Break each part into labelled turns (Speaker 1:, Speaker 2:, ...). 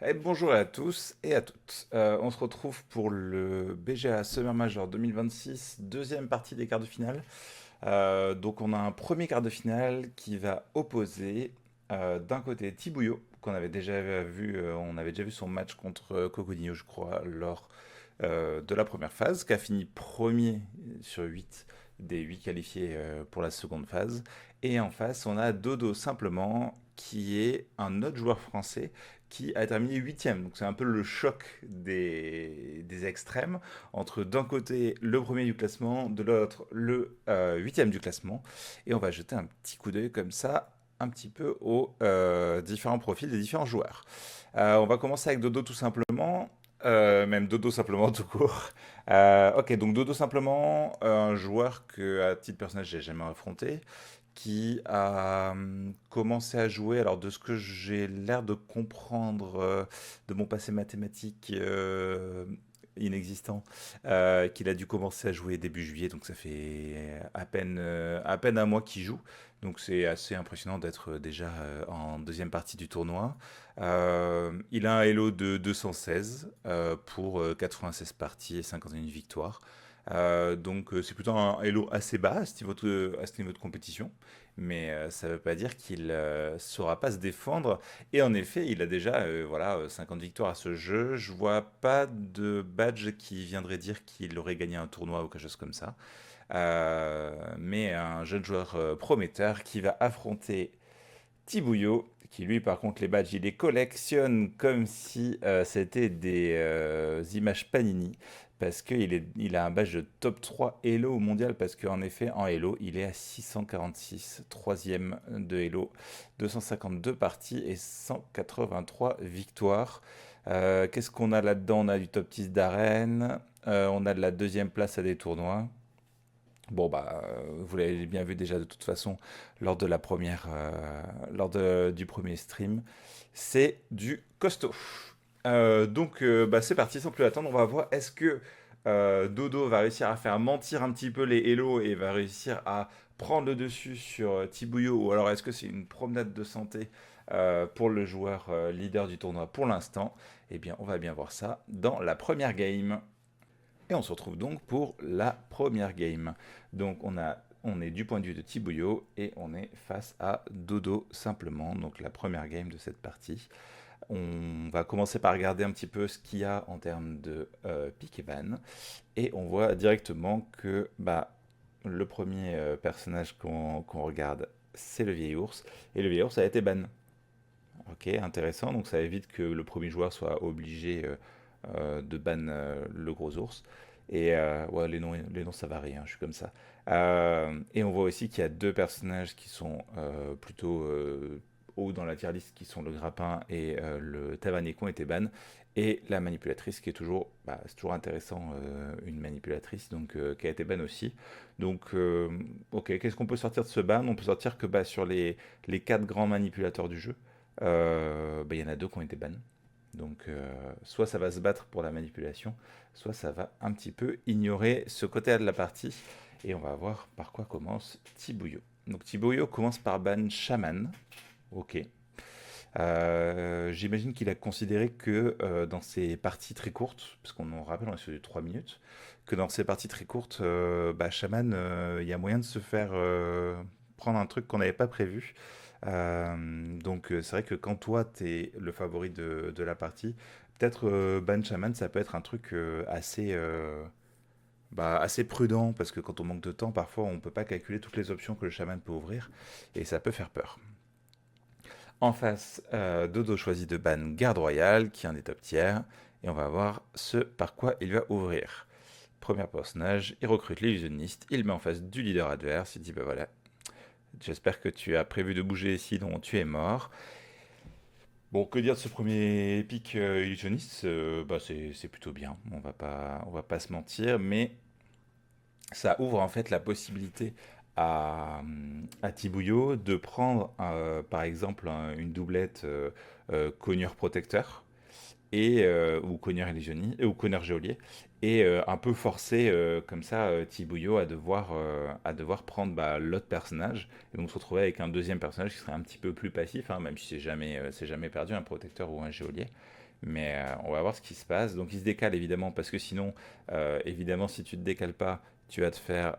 Speaker 1: Et bonjour à tous et à toutes. On se retrouve pour le BGA Summer Major 2026, deuxième partie des quarts de finale. Donc on a un premier quart de finale qui va opposer d'un côté Tibouyo, qu'on avait déjà vu, on avait déjà vu son match contre Cocodillo, je crois, lors de la première phase, qui a fini premier sur 8 des 8 qualifiés pour la seconde phase. Et en face, on a Dodo simplement, qui est un autre joueur français qui a terminé huitième. Donc c'est un peu le choc des extrêmes entre d'un côté le premier du classement, de l'autre le huitième du classement. Et on va jeter un petit coup d'œil comme ça un petit peu aux différents profils des différents joueurs. On va commencer avec Dodo tout simplement. Même Dodo simplement tout court. Ok, donc Dodo simplement, un joueur que à titre personnel j'ai jamais affronté, qui a commencé à jouer, alors de ce que j'ai l'air de comprendre de mon passé mathématique inexistant, qu'il a dû commencer à jouer début juillet, donc ça fait à peine un mois qu'il joue. Donc c'est assez impressionnant d'être déjà en deuxième partie du tournoi. Il a un Elo de 216 pour 96 parties et 51 victoires. Donc c'est plutôt un Elo assez bas à ce niveau de compétition, mais ça ne veut pas dire qu'il ne saura pas se défendre. Et en effet, il a déjà voilà, 50 victoires à ce jeu. Je vois pas de badge qui viendrait dire qu'il aurait gagné un tournoi ou quelque chose comme ça. Mais un jeune joueur prometteur qui va affronter Tibouyo, qui lui par contre les badges il les collectionne comme si c'était des images Panini, parce il a un badge de top 3 Elo au mondial, parce qu'en effet en Elo il est à 646, troisième de Elo, 252 parties et 183 victoires. Qu'est-ce qu'on a là-dedans? On a du top 10 d'arène, on a de la deuxième place à des tournois. Bon, bah, vous l'avez bien vu déjà de toute façon lors de la première, du premier stream. C'est du costaud. Bah, c'est parti, sans plus attendre, on va voir est-ce que Dodo va réussir à faire mentir un petit peu les Hello et va réussir à prendre le dessus sur Tibouyo, ou alors est-ce que c'est une promenade de santé pour le joueur leader du tournoi pour l'instant? Eh bien, on va bien voir ça dans la première game. Et on se retrouve donc pour la première game. Donc on est du point de vue de Tibouyo et on est face à Dodo simplement. Donc la première game de cette partie. On va commencer par regarder un petit peu ce qu'il y a en termes de pick et ban. Et on voit directement que bah, le premier personnage qu'on regarde, c'est le vieil ours. Et le vieil ours a été ban. Ok, intéressant. Donc ça évite que le premier joueur soit obligé de ban le gros ours. Et ouais, les noms ça varie, hein, je suis comme ça. Et on voit aussi qu'il y a deux personnages qui sont plutôt haut dans la tier list, qui sont le grappin et le tavernier qui ont été ban. Et la manipulatrice qui est toujours, bah, c'est toujours intéressant, une manipulatrice donc qui a été ban aussi. Donc, ok, qu'est-ce qu'on peut sortir de ce ban? On peut sortir que bah, sur les quatre grands manipulateurs du jeu, bah, il y en a deux qui ont été ban. Donc, soit ça va se battre pour la manipulation, soit ça va un petit peu ignorer ce côté-là de la partie. Et on va voir par quoi commence Tibouyo. Donc, Tibouyo commence par ban Shaman. Ok. J'imagine qu'il a considéré que dans ces parties très courtes, parce qu'on en rappelle, on est sur du 3 minutes, que dans ces parties très courtes, bah, Shaman, il y a moyen de se faire prendre un truc qu'on n'avait pas prévu. C'est vrai que quand toi, tu es le favori de la partie, peut-être ban Shaman, ça peut être un truc assez prudent, parce que quand on manque de temps, parfois on peut pas calculer toutes les options que le Shaman peut ouvrir, et ça peut faire peur. En face, Dodo choisit de ban Garde Royale, qui est un des top tiers, et on va voir ce par quoi il va ouvrir. Premier personnage, il recrute l'illusionniste, il met en face du leader adverse, il dit bah voilà, j'espère que tu as prévu de bouger, sinon tu es mort. Bon, que dire de ce premier pick illusionniste? Bah c'est plutôt bien, on va pas se mentir, mais ça ouvre en fait la possibilité à Tibouyo de prendre par exemple une doublette cogneur protecteur et ou cogneur ou cogneur geôlier, et un peu forcer comme ça Tibouyo à devoir prendre bah, l'autre personnage, et donc se retrouver avec un deuxième personnage qui serait un petit peu plus passif, hein, même si c'est jamais perdu un protecteur ou un geôlier. Mais on va voir ce qui se passe. Donc il se décale évidemment, parce que sinon, évidemment, si tu te décales pas, tu vas te faire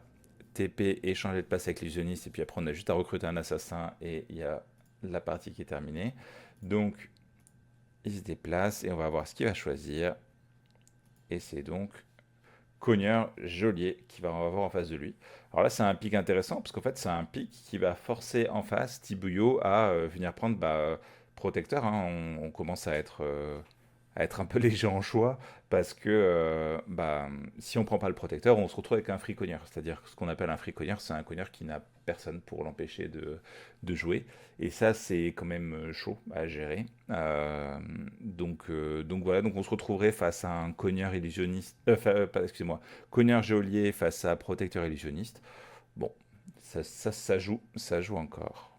Speaker 1: TP et changer de place avec l'illusionniste, et puis après on a juste à recruter un assassin, et il y a la partie qui est terminée. Donc il se déplace, et on va voir ce qu'il va choisir. Et c'est donc Cogneur Geôlier qui va avoir en face de lui. Alors là, c'est un pic intéressant, parce qu'en fait, c'est un pic qui va forcer en face Tibouillot à venir prendre protecteur, hein. On commence à être un peu léger en choix, parce que si on prend pas le protecteur, on se retrouve avec un free cogneur. C'est-à-dire que ce qu'on appelle un free cogneur, c'est un cogneur qui n'a personne pour l'empêcher de jouer. Et ça, c'est quand même chaud à gérer. Donc voilà, donc on se retrouverait face à un cogneur illusionniste, excusez-moi, cogneur geôlier face à protecteur illusionniste. Bon, ça joue encore.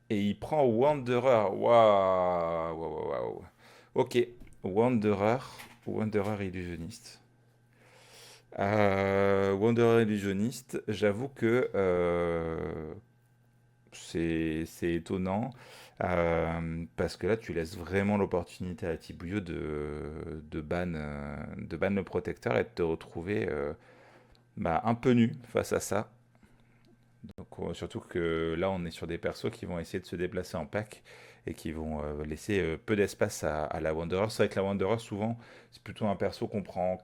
Speaker 1: Et il prend Wanderer. Waouh, waouh, waouh, waouh. Ok, Wanderer, Wanderer illusionniste. Wanderer illusionniste, j'avoue que c'est étonnant, parce que là tu laisses vraiment l'opportunité à Tibouillot de ban le protecteur et de te retrouver un peu nu face à ça. Donc, surtout que là, on est sur des persos qui vont essayer de se déplacer en pack et qui vont laisser peu d'espace à la Wanderer. C'est vrai que la Wanderer, souvent, c'est plutôt un perso qu'on prend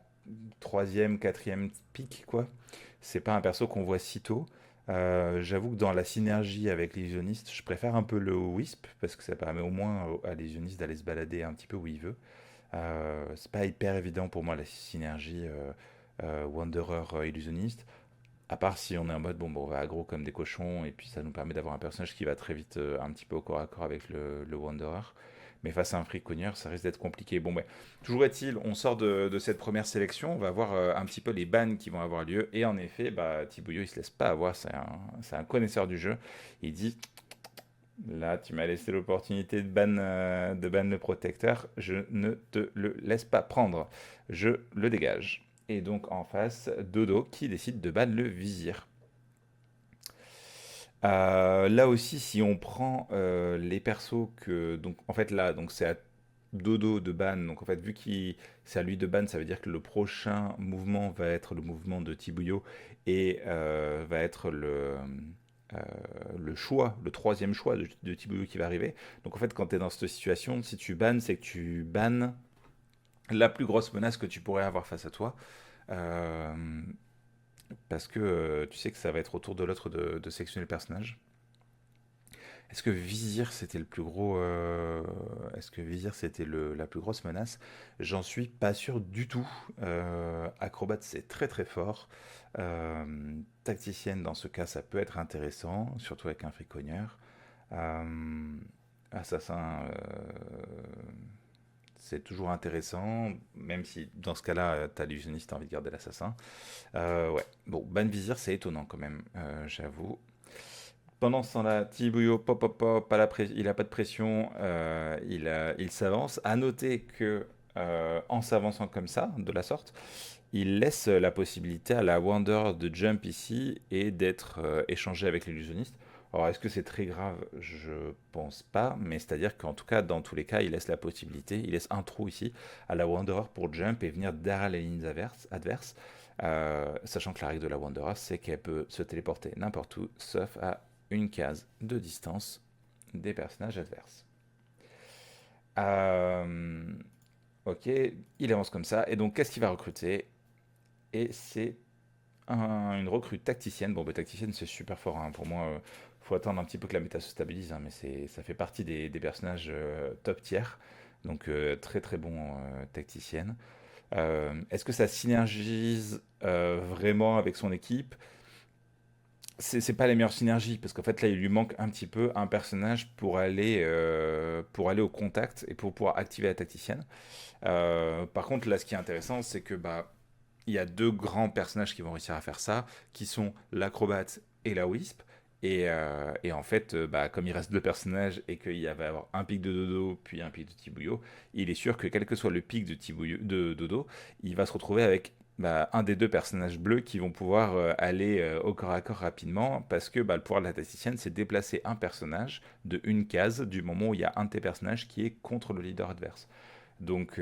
Speaker 1: troisième, quatrième pick, quoi. C'est pas un perso qu'on voit si tôt. J'avoue que dans la synergie avec l'illusionniste, je préfère un peu le Wisp, parce que ça permet au moins à l'illusionniste d'aller se balader un petit peu où il veut. C'est pas hyper évident pour moi la synergie Wanderer illusionniste. À part si on est en mode, bon, on va aggro comme des cochons, et puis ça nous permet d'avoir un personnage qui va très vite un petit peu au corps à corps avec le Wanderer. Mais face à un free cogneur, ça risque d'être compliqué. Bon, toujours est-il, on sort de cette première sélection, on va voir un petit peu les bans qui vont avoir lieu. Et en effet, Tibouillot, il se laisse pas avoir, c'est un connaisseur du jeu. Il dit, là, tu m'as laissé l'opportunité de ban le protecteur, je ne te le laisse pas prendre, je le dégage. Et donc en face, Dodo qui décide de ban le vizir. Là aussi, si on prend les persos que. Donc en fait, là, donc c'est à Dodo de ban. Donc en fait, vu qu'il c'est à lui de ban, ça veut dire que le prochain mouvement va être le mouvement de Tibouillot, et va être euh, le choix, le troisième choix de Tibouillot qui va arriver. Donc en fait, quand tu es dans cette situation, si tu bannes, c'est que tu bannes la plus grosse menace que tu pourrais avoir face à toi. Euh, Parce que tu sais que ça va être au tour de l'autre de sélectionner le personnage. Est-ce que Vizir c'était le plus gros. Est-ce que Vizir c'était la plus grosse menace? J'en suis pas sûr du tout. Acrobat c'est très très fort. Tacticienne dans ce cas ça peut être intéressant, surtout avec un fricogneur. Euh, Assassin, c'est toujours intéressant, même si dans ce cas-là, t'as l'illusionniste, t'as envie de garder l'assassin. Ouais, bon, Ban Vizir, c'est étonnant quand même, j'avoue. Pendant ce temps-là, Tibouyo, pop, pop, pop, il a pas de pression, il s'avance. À noter que en s'avançant comme ça, de la sorte, il laisse la possibilité à la Wander de jump ici et d'être échangé avec l'illusionniste. Alors, est-ce que c'est très grave? Je pense pas, mais c'est-à-dire qu'en tout cas, dans tous les cas, il laisse la possibilité, il laisse un trou ici à la Wanderer pour jump et venir derrière les lignes adverses, sachant que la règle de la Wanderer, c'est qu'elle peut se téléporter n'importe où, sauf à une case de distance des personnages adverses. Euh, ok, il avance comme ça, et donc qu'est-ce qu'il va recruter? Et c'est une recrue tacticienne. Bon, tacticienne, c'est super fort, hein. Pour moi, faut attendre un petit peu que la méta se stabilise, hein, mais ça fait partie des personnages top tier. Donc, très très bon tacticienne. Est-ce que ça synergise vraiment avec son équipe? C'est pas les meilleures synergies, parce qu'en fait là il lui manque un petit peu un personnage pour aller au contact et pour pouvoir activer la tacticienne. Par contre là ce qui est intéressant c'est que il y a deux grands personnages qui vont réussir à faire ça, qui sont l'acrobate et la wisp. Et en fait, comme il reste deux personnages et qu'il va y avoir un pic de Dodo puis un pic de Tibouillot, il est sûr que quel que soit le pic de Dodo, il va se retrouver avec un des deux personnages bleus qui vont pouvoir aller au corps à corps rapidement, parce que le pouvoir de la tacticienne, c'est déplacer un personnage de une case du moment où il y a un de tes personnages qui est contre le leader adverse. Donc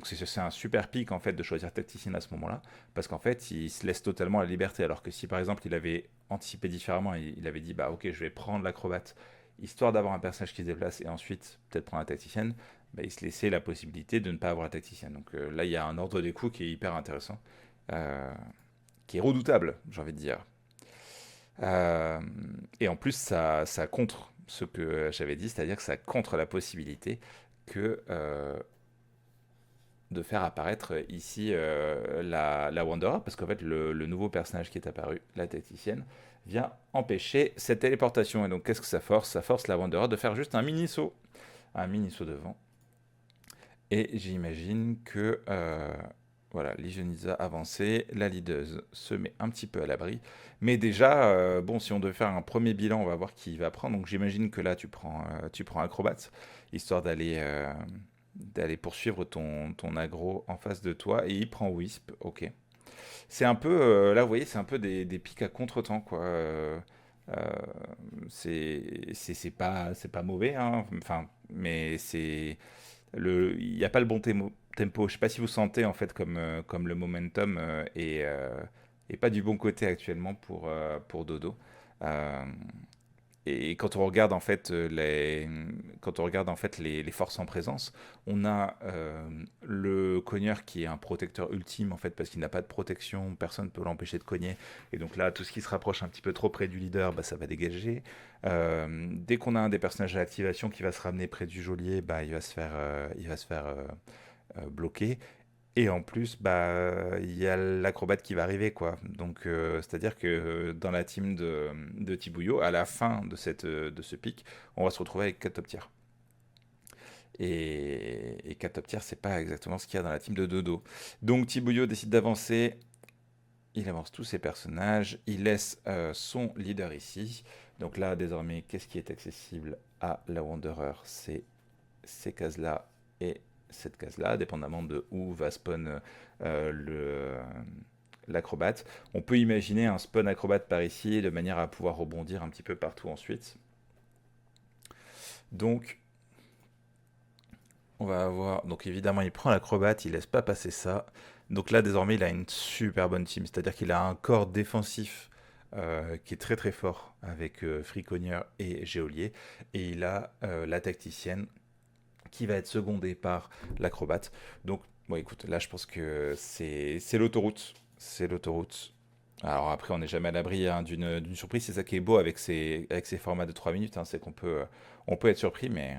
Speaker 1: c'est un super pic en fait de choisir tacticien à ce moment-là, parce qu'en fait il se laisse totalement la liberté. Alors que si par exemple il avait anticipé différemment, il avait dit bah ok je vais prendre l'acrobate histoire d'avoir un personnage qui se déplace et ensuite peut-être prendre la tacticienne, bah, il se laissait la possibilité de ne pas avoir la tacticienne. Donc là il y a un ordre des coups qui est hyper intéressant, euh, qui est redoutable j'ai envie de dire. Euh, et en plus ça contre ce que j'avais dit, c'est-à-dire que ça contre la possibilité que de faire apparaître ici la Wanderer, parce qu'en fait, le nouveau personnage qui est apparu, la tacticienne, vient empêcher cette téléportation. Et donc, qu'est-ce que ça force? Ça force la Wanderer de faire juste un mini-saut devant. Et j'imagine que, voilà, Legionisa avancée, la leaduse se met un petit peu à l'abri. Mais déjà, bon, si on devait faire un premier bilan, on va voir qui va prendre. Donc, j'imagine que là, tu prends Acrobat, histoire d'aller poursuivre ton aggro en face de toi. Et il prend Wisp, ok. C'est un peu, là, vous voyez, c'est un peu des pics à contre-temps, quoi. Euh, c'est pas mauvais, hein. Enfin, mais il n'y a pas le bon tempo. Je sais pas si vous sentez, en fait, comme le momentum est pas du bon côté actuellement pour Dodo. Euh, et quand on regarde en fait les forces en présence, on a le cogneur qui est un protecteur ultime en fait parce qu'il n'a pas de protection, personne ne peut l'empêcher de cogner. Et donc là, tout ce qui se rapproche un petit peu trop près du leader, bah, ça va dégager. Dès qu'on a un des personnages à activation qui va se ramener près du geôlier, bah, il va se faire bloquer. Et en plus, bah, il y a l'acrobate qui va arriver, quoi. Donc, c'est-à-dire que dans la team de Tibouyo, à la fin de ce pic, on va se retrouver avec 4 top tiers. Et 4 top tiers, c'est pas exactement ce qu'il y a dans la team de Dodo. Donc, Tibouyo décide d'avancer. Il avance tous ses personnages. Il laisse son leader ici. Donc là, désormais, qu'est-ce qui est accessible à la Wanderer? C'est ces cases-là et cette case-là, dépendamment de où va spawn l'acrobate. On peut imaginer un spawn acrobate par ici, de manière à pouvoir rebondir un petit peu partout ensuite. Donc, on va avoir... Donc évidemment, il prend l'acrobate, il laisse pas passer ça. Donc là, désormais, il a une super bonne team. C'est-à-dire qu'il a un corps défensif qui est très très fort avec Fricogneur et Géolier. Et il a la tacticienne qui va être secondé par l'acrobate. Donc, bon, écoute, là, je pense que c'est l'autoroute. C'est l'autoroute. Alors après, on n'est jamais à l'abri hein, d'une surprise. C'est ça qui est beau avec ces formats de 3 minutes. Hein, c'est on peut être surpris, mais...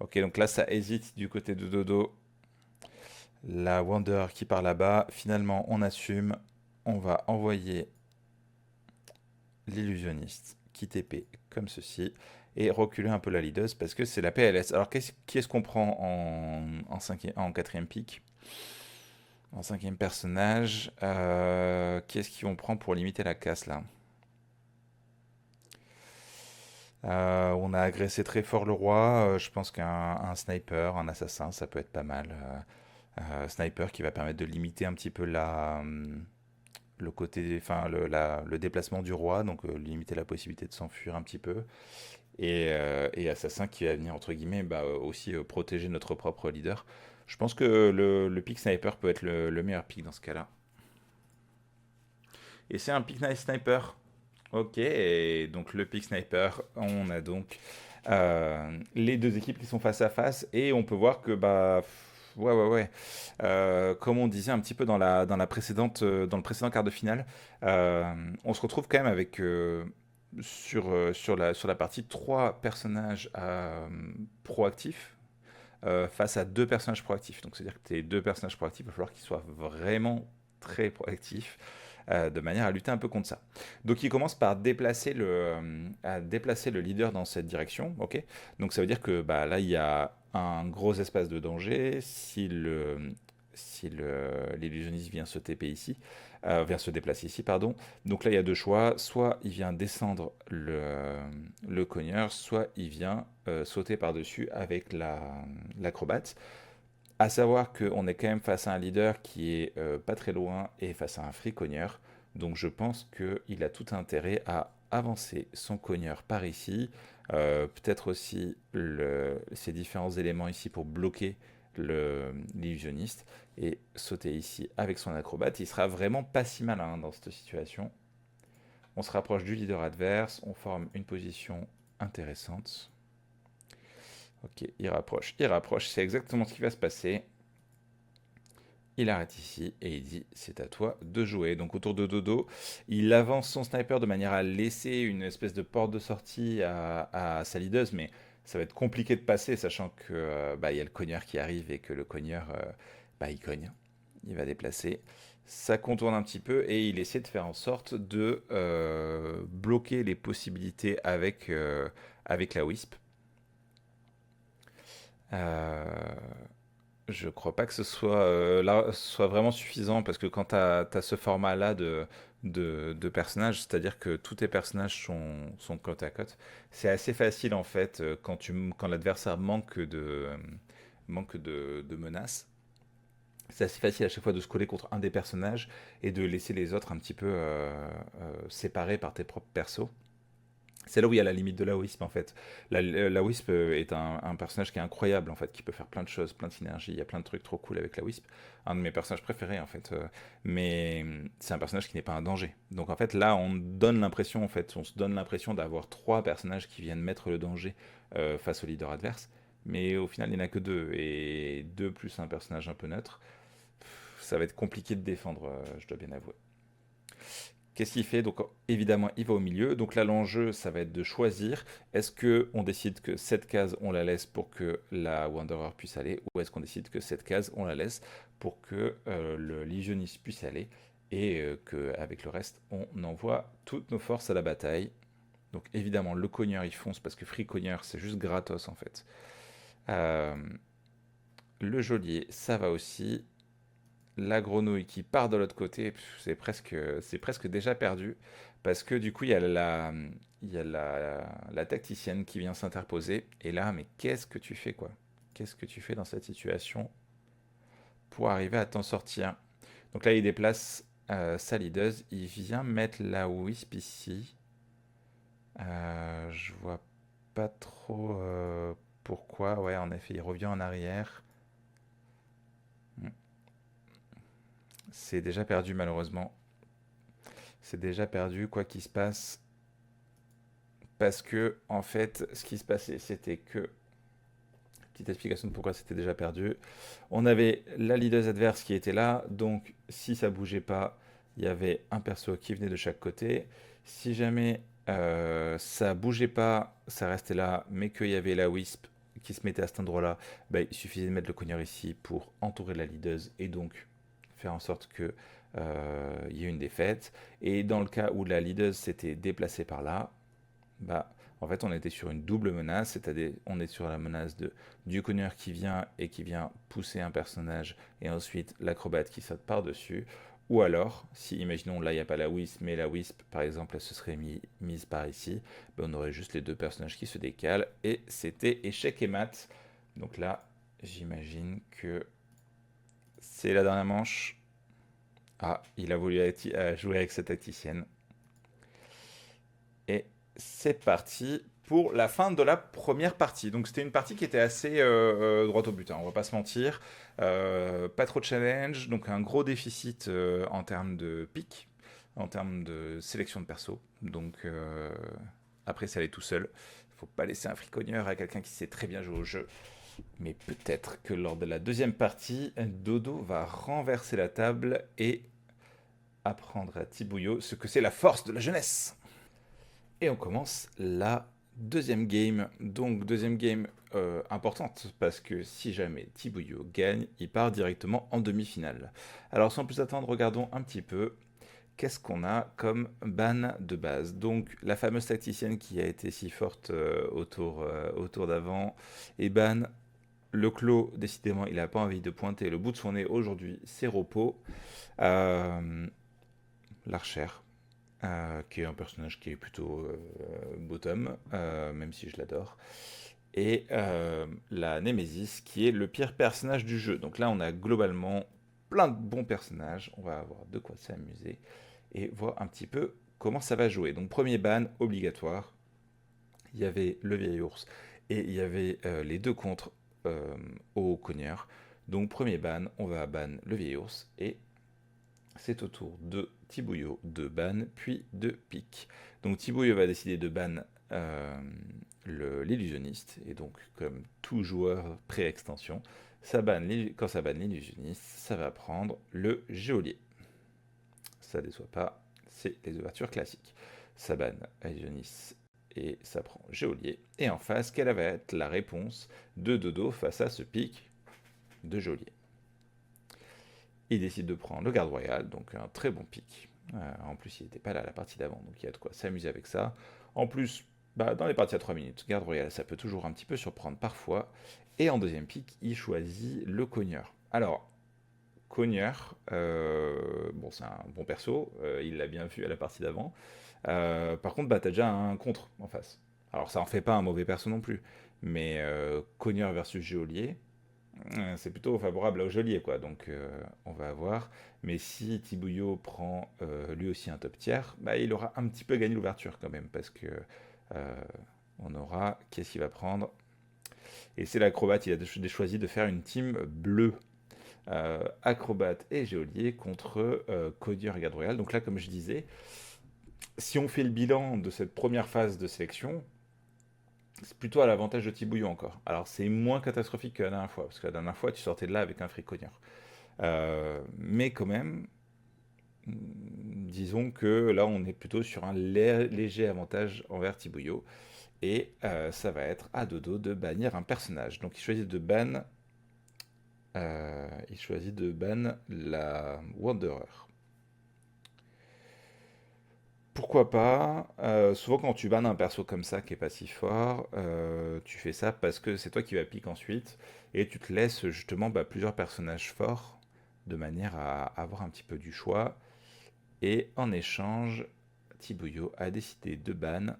Speaker 1: Ok, donc là, ça hésite du côté de Dodo. La Wanderer qui part là-bas. Finalement, on assume. On va envoyer l'illusionniste qui TP comme ceci et reculer un peu la leaduse parce que c'est la PLS. Alors qui est-ce qu'on prend en quatrième pick? En cinquième personnage, qui est-ce qu'on prend pour limiter la casse là? On a agressé très fort le roi. Je pense qu'un sniper, un assassin, ça peut être pas mal. Sniper qui va permettre de limiter un petit peu le côté, enfin le déplacement du roi, donc limiter la possibilité de s'enfuir un petit peu. Et Assassin qui va venir, entre guillemets, bah, aussi protéger notre propre leader. Je pense que le pick sniper peut être le meilleur pick dans ce cas-là. Et c'est un pick nice sniper. Ok, et donc le pick sniper, on a donc les deux équipes qui sont face à face. Et on peut voir que, bah, ouais. Comme on disait un petit peu dans le précédent quart de finale, on se retrouve quand même avec sur la partie 3 personnages proactifs face à 2 personnages proactifs. Donc c'est-à-dire que tes 2 personnages proactifs, il va falloir qu'ils soient vraiment très proactifs de manière à lutter un peu contre ça. Donc il commence par à déplacer le leader dans cette direction. Ok. Donc ça veut dire que bah, là il y a un gros espace de danger. Si l'illusionniste vient se TP ici, vient se déplacer ici, pardon. Donc là, il y a deux choix. Soit il vient descendre le cogneur, soit il vient sauter par-dessus avec l'acrobate. À savoir qu'on est quand même face à un leader qui est pas très loin et face à un free cogneur. Donc je pense qu'il a tout intérêt à avancer son cogneur par ici. Peut-être aussi ces différents éléments ici pour bloquer l'illusionniste, et sauter ici avec son acrobate. Il sera vraiment pas si malin dans cette situation. On se rapproche du leader adverse, on forme une position intéressante. Ok, il rapproche, c'est exactement ce qui va se passer. Il arrête ici et il dit c'est à toi de jouer. Donc autour de Dodo, il avance son sniper de manière à laisser une espèce de porte de sortie à sa leaduse, mais ça va être compliqué de passer, sachant que il y a le cogneur qui arrive et que le cogneur, il cogne. Il va déplacer. Ça contourne un petit peu et il essaie de faire en sorte de bloquer les possibilités avec la Wisp. Euh, je crois pas que ce soit, soit vraiment suffisant parce que quand tu as ce format-là de personnages, c'est-à-dire que tous tes personnages sont côte à côte, c'est assez facile en fait quand l'adversaire manque de menaces. C'est assez facile à chaque fois de se coller contre un des personnages et de laisser les autres un petit peu séparés par tes propres persos. C'est là où il y a la limite de la Wisp en fait. La Wisp est un personnage qui est incroyable en fait, qui peut faire plein de choses, plein de synergies, il y a plein de trucs trop cool avec la Wisp. Un de mes personnages préférés en fait. Mais c'est un personnage qui n'est pas un danger. Donc en fait là on se donne l'impression d'avoir trois personnages qui viennent mettre le danger face au leader adverse. Mais au final il n'y en a que deux. Et deux plus un personnage un peu neutre, ça va être compliqué de défendre, je dois bien avouer. Qu'est-ce qu'il fait? Donc évidemment, il va au milieu. Donc là, l'enjeu, ça va être de choisir. Est-ce que on décide que cette case, on la laisse pour que la Wanderer puisse aller, ou est-ce qu'on décide que cette case, on la laisse pour que le Legioniste puisse aller, et qu'avec le reste, on envoie toutes nos forces à la bataille. Donc évidemment, le cogneur, il fonce parce que free cogneur, c'est juste gratos en fait. Euh, le geôlier, ça va aussi. La grenouille qui part de l'autre côté, c'est presque déjà perdu. Parce que du coup, il y a la tacticienne qui vient s'interposer. Et là, mais qu'est-ce que tu fais, quoi? Qu'est-ce que tu fais dans cette situation pour arriver à t'en sortir? Donc là, il déplace sa leaduse. Il vient mettre la wisp ici. Je vois pas trop pourquoi. Ouais, en effet, il revient en arrière. Hmm. C'est déjà perdu, malheureusement. C'est déjà perdu, quoi qu'il se passe. Parce que, en fait, ce qui se passait, c'était que. Petite explication de pourquoi c'était déjà perdu. On avait la leaduse adverse qui était là, donc si ça bougeait pas, il y avait un perso qui venait de chaque côté. Si jamais ça bougeait pas, ça restait là, mais qu'il y avait la wisp qui se mettait à cet endroit-là, bah, il suffisait de mettre le cogneur ici pour entourer la leaduse et donc faire en sorte que il y ait une défaite. Et dans le cas où la leaduse s'était déplacée par là, bah, en fait, on était sur une double menace, c'est-à-dire on est sur la menace du cogneur qui vient et qui vient pousser un personnage, et ensuite l'acrobate qui saute par-dessus. Ou alors, si imaginons là il n'y a pas la wisp, mais la wisp par exemple elle se serait mise par ici, ben, on aurait juste les deux personnages qui se décalent, et c'était échec et mat. Donc là, j'imagine que c'est la dernière manche. Ah, il a voulu jouer avec sa tacticienne. Et c'est parti pour la fin de la première partie. Donc c'était une partie qui était assez droite au but, hein, on va pas se mentir. Pas trop de challenge, donc un gros déficit en termes de pick, en termes de sélection de perso. Donc après, ça allait tout seul. Faut pas laisser un fricogneur à quelqu'un qui sait très bien jouer au jeu. Mais peut-être que lors de la deuxième partie, Dodo va renverser la table et apprendre à Tibouillot ce que c'est la force de la jeunesse. Et on commence la deuxième game. Donc deuxième game importante parce que si jamais Tibouillot gagne, il part directement en demi-finale. Alors sans plus attendre, regardons un petit peu qu'est-ce qu'on a comme ban de base. Donc la fameuse tacticienne qui a été si forte au tour d'avant est ban. Le clos, décidément, il n'a pas envie de pointer le bout de son nez aujourd'hui, c'est repos. L'archère, qui est un personnage qui est plutôt bottom, même si je l'adore. Et la Némésis, qui est le pire personnage du jeu. Donc là, on a globalement plein de bons personnages. On va avoir de quoi s'amuser et voir un petit peu comment ça va jouer. Donc premier ban obligatoire. Il y avait le vieil ours et il y avait les deux contres au cogneur. Donc premier ban, on va ban le vieil ours et c'est au tour de Tibouillot de ban puis de pique. Donc Tibouillot va décider de ban euh, l'illusionniste et donc comme tout joueur pré-extension, quand ça banne l'illusionniste, ça va prendre le geôlier. Ça ne déçoit pas, c'est les ouvertures classiques. Ça banne l'illusionniste et ça prend geôlier. Et en face, quelle va être la réponse de Dodo face à ce pic de geôlier? Il décide de prendre le garde royal, donc un très bon pic. En plus, il n'était pas là à la partie d'avant, donc il y a de quoi s'amuser avec ça. En plus, dans les parties à 3 minutes, garde royal, ça peut toujours un petit peu surprendre parfois. Et en deuxième pic, il choisit le cogneur. Alors, cogneur, bon, c'est un bon perso, il l'a bien vu à la partie d'avant. Par contre, t'as déjà un contre en face. Alors, ça en fait pas un mauvais perso non plus, mais cogneur versus geôlier, c'est plutôt favorable au geôlier, quoi. Donc, on va voir. Mais si Tibouillot prend lui aussi un top tiers, il aura un petit peu gagné l'ouverture quand même, parce que euh, on aura. Qu'est-ce qu'il va prendre? Et c'est l'acrobate, il a choisi de faire une team bleue. Acrobate et geôlier contre Codier et Garde Royale. Donc là, comme je disais, si on fait le bilan de cette première phase de sélection, c'est plutôt à l'avantage de Tibouillon encore. Alors c'est moins catastrophique que la dernière fois, parce que la dernière fois tu sortais de là avec un fricogneur. Mais quand même, disons que là on est plutôt sur un léger avantage envers Tibouillot. Et ça va être à Dodo de bannir un personnage. Donc il choisit de ban la Wanderer. Pourquoi pas? Souvent quand tu bannes un perso comme ça qui est pas si fort, tu fais ça parce que c'est toi qui vas pique ensuite et tu te laisses justement plusieurs personnages forts de manière à avoir un petit peu du choix. Et en échange, Tibouillot a décidé de ban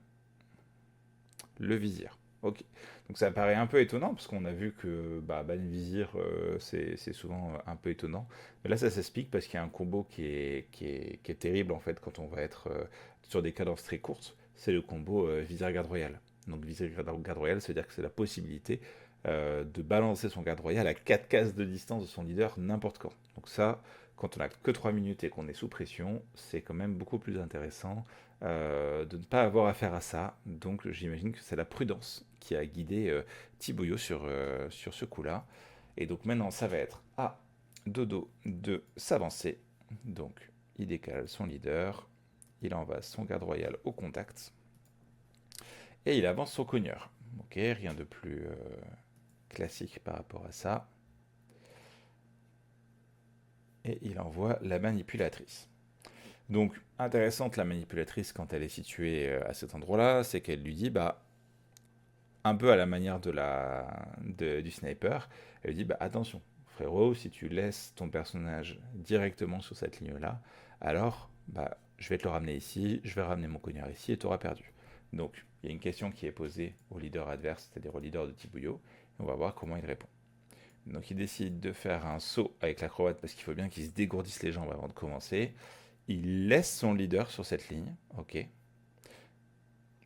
Speaker 1: le vizir. Ok. Donc ça paraît un peu étonnant parce qu'on a vu que ban vizir c'est souvent un peu étonnant. Mais là ça s'explique parce qu'il y a un combo qui est terrible en fait quand on va être sur des cadences très courtes. C'est le combo vizir garde royal. Donc vizir garde royal, ça veut dire que c'est la possibilité de balancer son garde royal à 4 cases de distance de son leader n'importe quand. Donc ça, quand on a que 3 minutes et qu'on est sous pression, c'est quand même beaucoup plus intéressant de ne pas avoir affaire à ça. Donc j'imagine que c'est la prudence qui a guidé Tibouillot sur ce coup-là. Et donc maintenant, ça va être à Dodo de s'avancer. Donc il décale son leader, il envoie son garde royal au contact, et il avance son cogneur. Ok, rien de plus classique par rapport à ça. Et il envoie la manipulatrice. Donc, intéressante la manipulatrice quand elle est située à cet endroit-là, c'est qu'elle lui dit, un peu à la manière du sniper, elle lui dit, attention, frérot, si tu laisses ton personnage directement sur cette ligne-là, alors, je vais te le ramener ici, je vais ramener mon cognard ici et tu auras perdu. Donc, il y a une question qui est posée au leader adverse, c'est-à-dire au leader de Tibouillot, et on va voir comment il répond. Donc, il décide de faire un saut avec l'acrobate parce qu'il faut bien qu'il se dégourdisse les jambes avant de commencer. Il laisse son leader sur cette ligne, ok,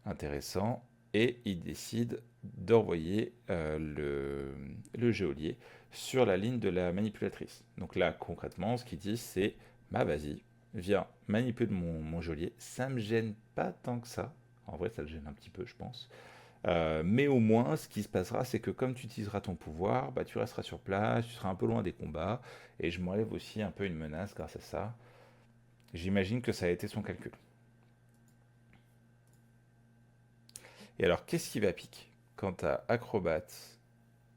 Speaker 1: intéressant, et il décide d'envoyer le geôlier sur la ligne de la manipulatrice. Donc là, concrètement, ce qu'il dit, c'est vas-y, viens, manipule mon geôlier. Ça me gêne pas tant que ça. En vrai, ça le gêne un petit peu, je pense. Mais au moins, ce qui se passera, c'est que comme tu utiliseras ton pouvoir, tu resteras sur place, tu seras un peu loin des combats, et je m'enlève aussi un peu une menace grâce à ça. J'imagine que ça a été son calcul. Et alors, qu'est-ce qui va piquer quant à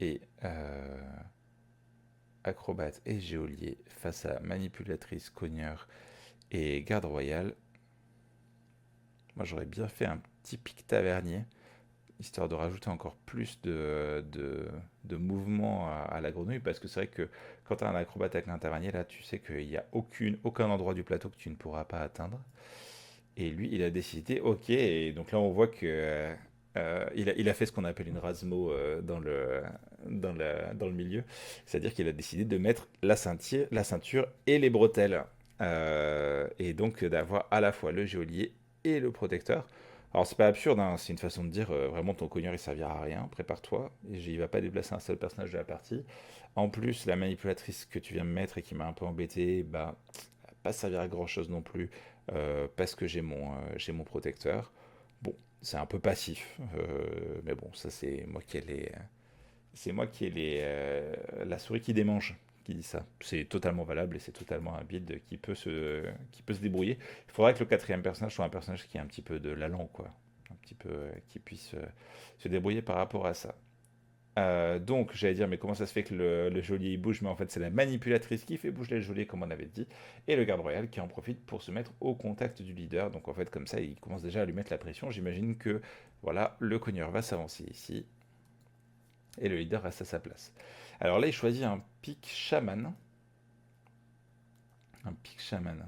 Speaker 1: et euh, acrobate et geôlier face à manipulatrice, cogneur et garde royale? Moi, j'aurais bien fait un petit pic tavernier, histoire de rajouter encore plus de mouvement à la grenouille, parce que c'est vrai que quand tu as un acrobate avec un tavernier, là, tu sais qu'il n'y a aucun endroit du plateau que tu ne pourras pas atteindre. Et lui, il a décidé, ok, et donc là on voit que il a fait ce qu'on appelle une Rasmo dans le milieu, c'est-à-dire qu'il a décidé de mettre la ceinture et les bretelles, et donc d'avoir à la fois le geôlier et le protecteur. Alors c'est pas absurde, hein, c'est une façon de dire vraiment ton cogneur il servira à rien, prépare-toi, et il va pas déplacer un seul personnage de la partie. En plus, la manipulatrice que tu viens de mettre et qui m'a un peu embêté, bah, elle va pas servir à grand chose non plus, parce que j'ai mon protecteur. Bon, c'est un peu passif, mais bon, ça c'est moi qui ai la souris qui démange qui dit ça. C'est totalement valable et c'est totalement un build qui peut se débrouiller. Il faudrait que le quatrième personnage soit un personnage qui a un petit peu de l'allant, quoi. Un petit peu qui puisse se débrouiller par rapport à ça. Donc, j'allais dire, mais comment ça se fait que le geôlier il bouge? Mais en fait, c'est la manipulatrice qui fait bouger le geôlier, comme on avait dit, et le garde royal qui en profite pour se mettre au contact du leader. Donc, en fait, comme ça, il commence déjà à lui mettre la pression. J'imagine que, voilà, le cogneur va s'avancer ici, et le leader reste à sa place. Alors là, il choisit un pic chaman. Un pic chaman.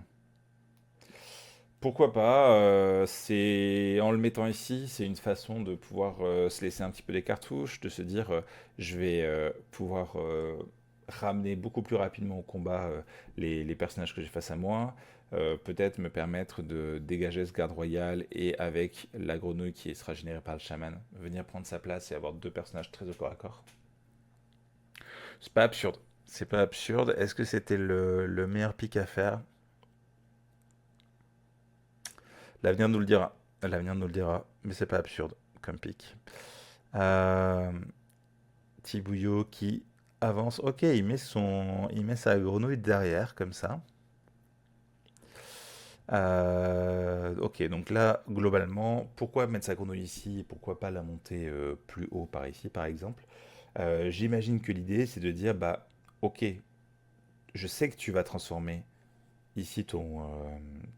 Speaker 1: Pourquoi pas, c'est en le mettant ici, c'est une façon de pouvoir se laisser un petit peu des cartouches, de se dire je vais pouvoir ramener beaucoup plus rapidement au combat les personnages que j'ai face à moi, peut-être me permettre de dégager ce garde royal et avec la grenouille qui sera générée par le chaman, venir prendre sa place et avoir deux personnages très au corps à corps. C'est pas absurde. C'est pas absurde. Est-ce que c'était le meilleur pick à faire? L'avenir nous le dira. L'avenir nous le dira. Mais c'est pas absurde comme pick. Euh, Tibouillot qui avance. Ok, il met sa grenouille derrière comme ça. Ok, donc là, globalement, pourquoi mettre sa grenouille ici et pourquoi pas la monter plus haut par ici, par exemple? J'imagine que l'idée, c'est de dire, bah, ok, je sais que tu vas transformer ici ton,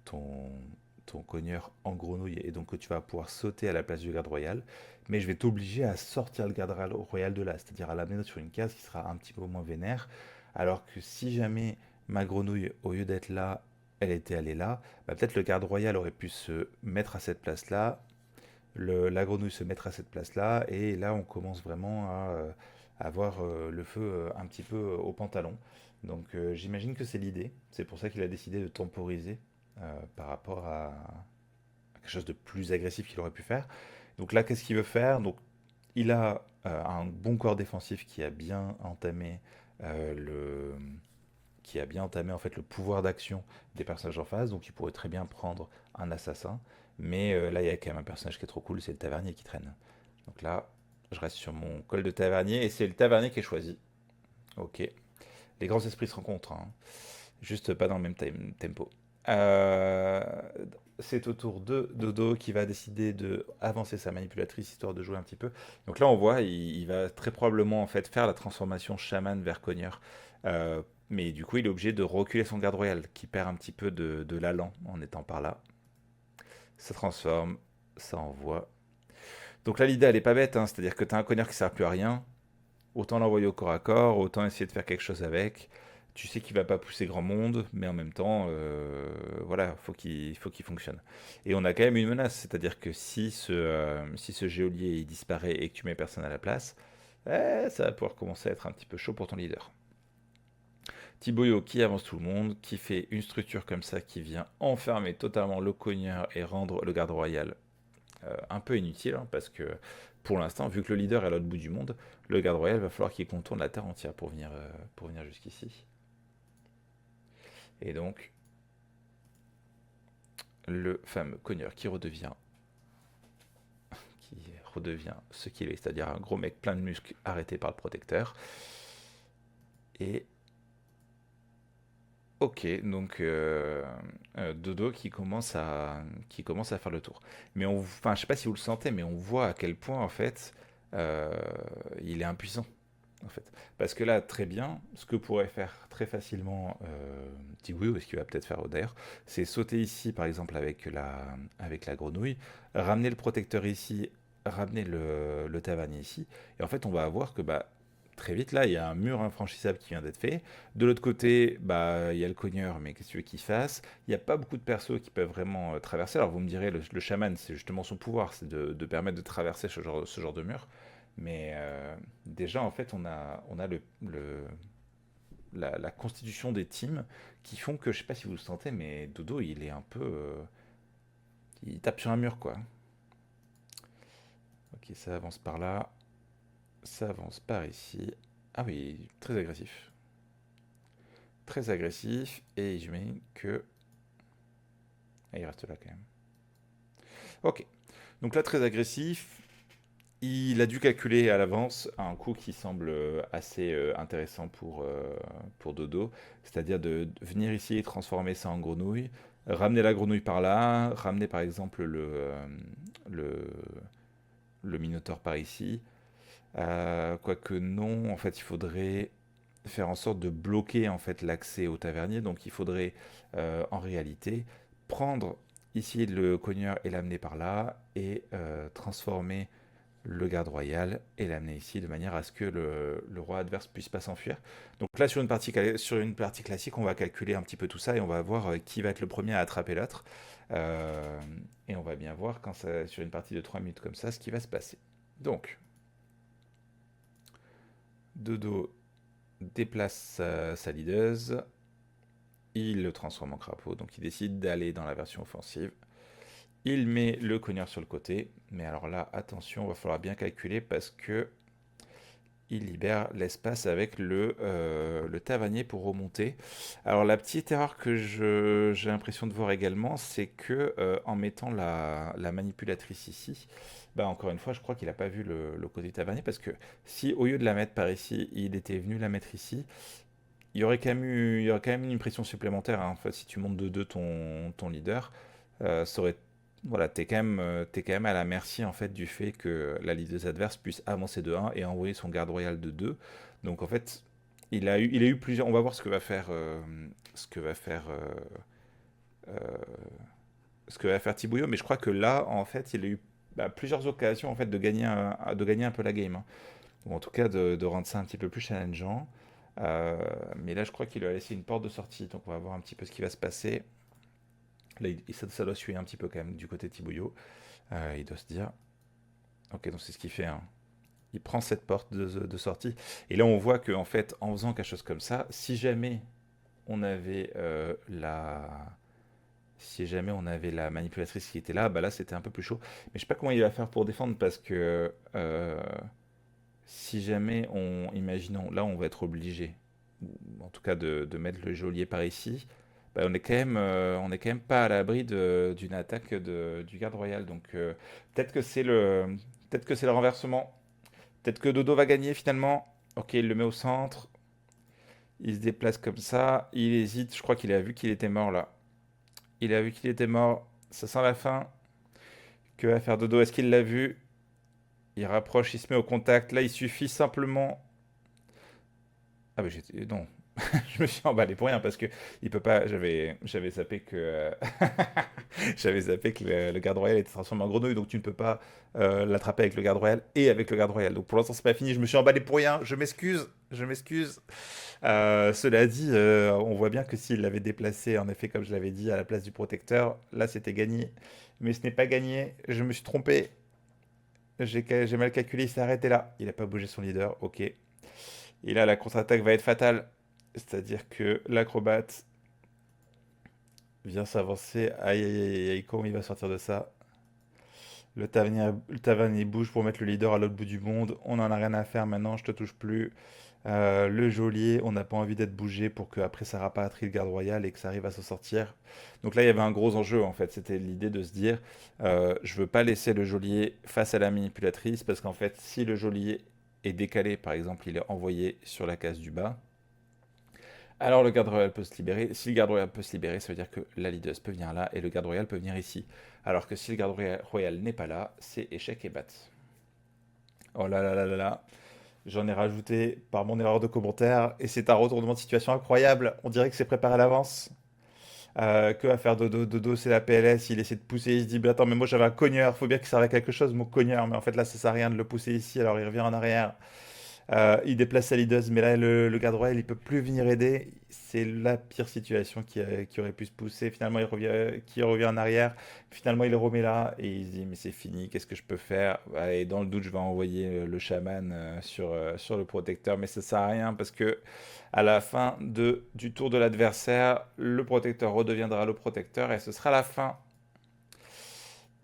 Speaker 1: ton cogneur en grenouille et donc que tu vas pouvoir sauter à la place du garde royal, mais je vais t'obliger à sortir le garde royal de là, c'est-à-dire à l'amener sur une case qui sera un petit peu moins vénère, alors que si jamais ma grenouille, au lieu d'être là, elle était allée là, bah peut-être le garde royal aurait pu se mettre à cette place-là, la grenouille se mettre à cette place-là, et là on commence vraiment à avoir le feu un petit peu au pantalon. Donc j'imagine que c'est l'idée, c'est pour ça qu'il a décidé de temporiser par rapport à quelque chose de plus agressif qu'il aurait pu faire. Donc là, qu'est-ce qu'il veut faire? Donc il a un bon corps défensif le qui a bien entamé en fait le pouvoir d'action des personnages en face, donc il pourrait très bien prendre un assassin, mais là il y a quand même un personnage qui est trop cool, c'est le tavernier qui traîne. Donc là, je reste sur mon col de tavernier et c'est le tavernier qui est choisi. Ok, les grands esprits se rencontrent, hein. Juste pas dans le même tempo. Euh, c'est au tour de Dodo qui va décider de avancer sa manipulatrice histoire de jouer un petit peu. Donc là, on voit, il va très probablement en fait faire la transformation chaman vers cogneur. Mais du coup, il est obligé de reculer son garde royal qui perd un petit peu de l'allant en étant par là. Ça transforme, ça envoie. Donc là, l'idée, elle est pas bête, hein, c'est-à-dire que tu as un cogneur qui sert plus à rien. Autant l'envoyer au corps à corps, autant essayer de faire quelque chose avec. Tu sais qu'il va pas pousser grand monde, mais en même temps, voilà, faut qu'il fonctionne. Et on a quand même une menace, c'est-à-dire que si ce géolier il disparaît et que tu mets personne à la place, ça va pouvoir commencer à être un petit peu chaud pour ton leader. Thiboyo qui avance tout le monde, qui fait une structure comme ça, qui vient enfermer totalement le cogneur et rendre le garde royal un peu inutile, hein, parce que pour l'instant, vu que le leader est à l'autre bout du monde, le garde royal va falloir qu'il contourne la terre entière pour venir jusqu'ici. Et donc, le fameux cogneur qui redevient ce qu'il est, c'est-à-dire un gros mec plein de muscles arrêté par le protecteur. Et ok, donc Dodo qui commence à faire le tour. Mais enfin, je sais pas si vous le sentez, mais on voit à quel point en fait euh, il est impuissant. En fait. Parce que là, très bien, ce que pourrait faire très facilement Tigui, ou ce qu'il va peut-être faire d'ailleurs, c'est sauter ici, par exemple, avec la grenouille, ramener le protecteur ici, ramener le tavernier ici, et en fait, on va voir que bah, très vite, là, il y a un mur infranchissable qui vient d'être fait. De l'autre côté, bah, il y a le cogneur, mais qu'est-ce que tu veux qu'il fasse? Il n'y a pas beaucoup de persos qui peuvent vraiment traverser. Alors, vous me direz, le chaman, c'est justement son pouvoir, c'est de permettre de traverser ce genre de mur. Mais déjà, en fait, on a la constitution des teams qui font que, je sais pas si vous le sentez, mais Dodo, il est un peu. Il tape sur un mur, quoi. Ok, ça avance par là. Ça avance par ici. Ah oui, très agressif. Très agressif. Et j'imagine que... Ah, il reste là quand même. Ok. Donc là, très agressif. Il a dû calculer à l'avance un coup qui semble assez intéressant pour Dodo, c'est-à-dire de venir ici et transformer ça en grenouille, ramener la grenouille par là, ramener par exemple le, le Minotaure par ici. Quoique non, en fait, il faudrait faire en sorte de bloquer en fait l'accès au tavernier. Donc il faudrait en réalité prendre ici le cogneur et l'amener par là et transformer le garde royal et l'amener ici de manière à ce que le roi adverse puisse pas s'enfuir. Donc là sur une partie classique, on va calculer un petit peu tout ça et on va voir qui va être le premier à attraper l'autre. Euh, et on va bien voir sur une partie de 3 minutes comme ça ce qui va se passer. Donc, Dodo déplace sa leaduse, il le transforme en crapaud, donc il décide d'aller dans la version offensive. Il met le cogneur sur le côté, mais alors là, attention, il va falloir bien calculer parce que il libère l'espace avec le tavernier pour remonter. Alors la petite erreur que j'ai l'impression de voir également, c'est que en mettant la manipulatrice ici, bah encore une fois, je crois qu'il n'a pas vu le côté tavernier parce que si au lieu de la mettre par ici, il était venu la mettre ici, il y aurait quand même une pression supplémentaire, hein. En fait, si tu montes de 2 ton leader, ça aurait, voilà, t'es quand même à la merci en fait du fait que la leaduse adverse puisse avancer de 1 et envoyer son garde royal de 2. Donc en fait, il a eu plusieurs. On va voir ce que va faire, euh, ce que va faire Tibouillot, mais je crois que là, en fait, il a eu plusieurs occasions en fait de gagner un peu la game, hein. Ou en tout cas de rendre ça un petit peu plus challengeant. Mais là, je crois qu'il a laissé une porte de sortie, donc on va voir un petit peu ce qui va se passer. Là, ça doit suer un petit peu quand même du côté de Thibouillot. Il doit se dire, ok, donc c'est ce qu'il fait, hein. Il prend cette porte de sortie. Et là, on voit qu'en fait, en faisant quelque chose comme ça, on avait si jamais on avait la manipulatrice qui était là, bah là c'était un peu plus chaud. Mais je sais pas comment il va faire pour défendre parce que si jamais imaginons, là on va être obligé, ou en tout cas de mettre le geôlier par ici, bah, on est quand même pas à l'abri d'une attaque du garde royal. Donc peut-être que c'est peut-être que c'est le renversement. Peut-être que Dodo va gagner finalement. Ok, il le met au centre. Il se déplace comme ça. Il hésite. Je crois qu'il a vu qu'il était mort là. Il a vu qu'il était mort. Ça sent la fin. Que va faire Dodo? Est-ce qu'il l'a vu? Il rapproche, il se met au contact. Là, il suffit simplement. Ah bah j'étais... Non, je me suis emballé pour rien parce que il peut pas. J'avais zappé que j'avais zappé que le garde royal était transformé en grenouille, donc tu ne peux pas l'attraper avec le garde royal et avec le garde royal. Donc pour l'instant c'est pas fini. Je me suis emballé pour rien. Je m'excuse. Je m'excuse. Cela dit, on voit bien que s'il l'avait déplacé, en effet, comme je l'avais dit, à la place du protecteur, là c'était gagné. Mais ce n'est pas gagné. Je me suis trompé. J'ai mal calculé. Il s'est arrêté là. Il n'a pas bougé son leader. Ok. Et là la contre-attaque va être fatale. C'est-à-dire que l'acrobate vient s'avancer. Aïe, aïe, aïe, aïe, comment il va sortir de ça? Le tavernier bouge pour mettre le leader à l'autre bout du monde. On n'en a rien à faire maintenant, je te touche plus. Le geôlier, on n'a pas envie d'être bougé pour qu'après ça rapatrie le garde royal et que ça arrive à s'en sortir. Donc là, il y avait un gros enjeu en fait. C'était l'idée de se dire je veux pas laisser le geôlier face à la manipulatrice parce qu'en fait, si le geôlier est décalé, par exemple, il est envoyé sur la case du bas, alors le garde royal peut se libérer. Si le garde royal peut se libérer, ça veut dire que la leaduse peut venir là et le garde royal peut venir ici. Alors que si le garde royal n'est pas là, c'est échec et bat. Oh là là là là là. J'en ai rajouté par mon erreur de commentaire et c'est un retournement de situation incroyable. On dirait que c'est préparé à l'avance. Que va faire Dodo? Dodo, c'est la PLS. Il essaie de pousser. Il se dit bah, attends, mais moi j'avais un cogneur. Faut bien que ça serve à quelque chose, mon cogneur. Mais en fait là, ça sert à rien de le pousser ici. Alors il revient en arrière. Il déplace sa leaduse, mais là, le garde royal, il peut plus venir aider. C'est la pire situation qui aurait pu se pousser. Finalement, qui revient en arrière. Finalement, il le remet là et il se dit, mais c'est fini, qu'est-ce que je peux faire? Et dans le doute, je vais envoyer le chaman sur le protecteur, mais ça sert à rien parce que à la fin du tour de l'adversaire, le protecteur redeviendra le protecteur et ce sera la fin.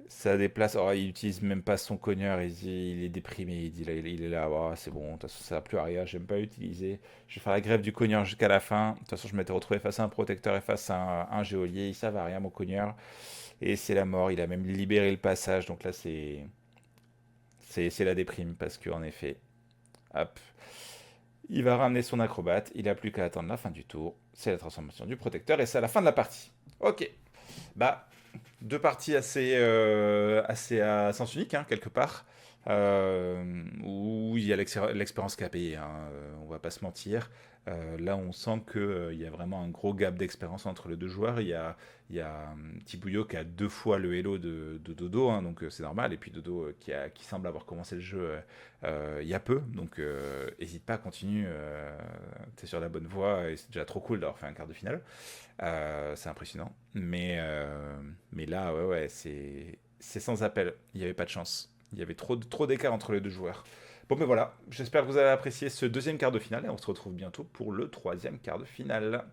Speaker 1: Ça déplace. Oh, il utilise même pas son cogneur. Il est déprimé. Il dit là, il est là. Oh, c'est bon. De toute façon, ça va plus à rien. J'aime pas utiliser. Je vais faire la grève du cogneur jusqu'à la fin. De toute façon, je m'étais retrouvé face à un protecteur et face à un geôlier. Ça va à rien, mon cogneur. Et c'est la mort. Il a même libéré le passage. Donc là, c'est la déprime parce que en effet, hop, il va ramener son acrobate. Il a plus qu'à attendre la fin du tour. C'est la transformation du protecteur et c'est à la fin de la partie. Ok. Bah, deux parties assez à sens unique, hein, quelque part. Où il y a l'expérience qui a payé, hein, on va pas se mentir. Là, on sent qu'il y a vraiment un gros gap d'expérience entre les deux joueurs. Il y a Tibouyo qui a deux fois le Hello de Dodo, hein, donc c'est normal. Et puis Dodo qui semble avoir commencé le jeu il y a peu, donc hésite pas, continue. T'es sur la bonne voie et c'est déjà trop cool d'avoir fait un quart de finale. C'est impressionnant. Mais là, ouais, ouais, c'est sans appel. Il n'y avait pas de chance. Il y avait trop d'écart entre les deux joueurs. Bon, mais voilà. J'espère que vous avez apprécié ce deuxième quart de finale et on se retrouve bientôt pour le troisième quart de finale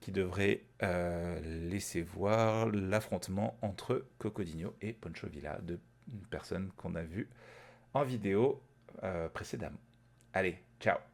Speaker 1: qui devrait laisser voir l'affrontement entre Cocodinho et Poncho Villa, deux personnes qu'on a vues en vidéo précédemment. Allez, ciao!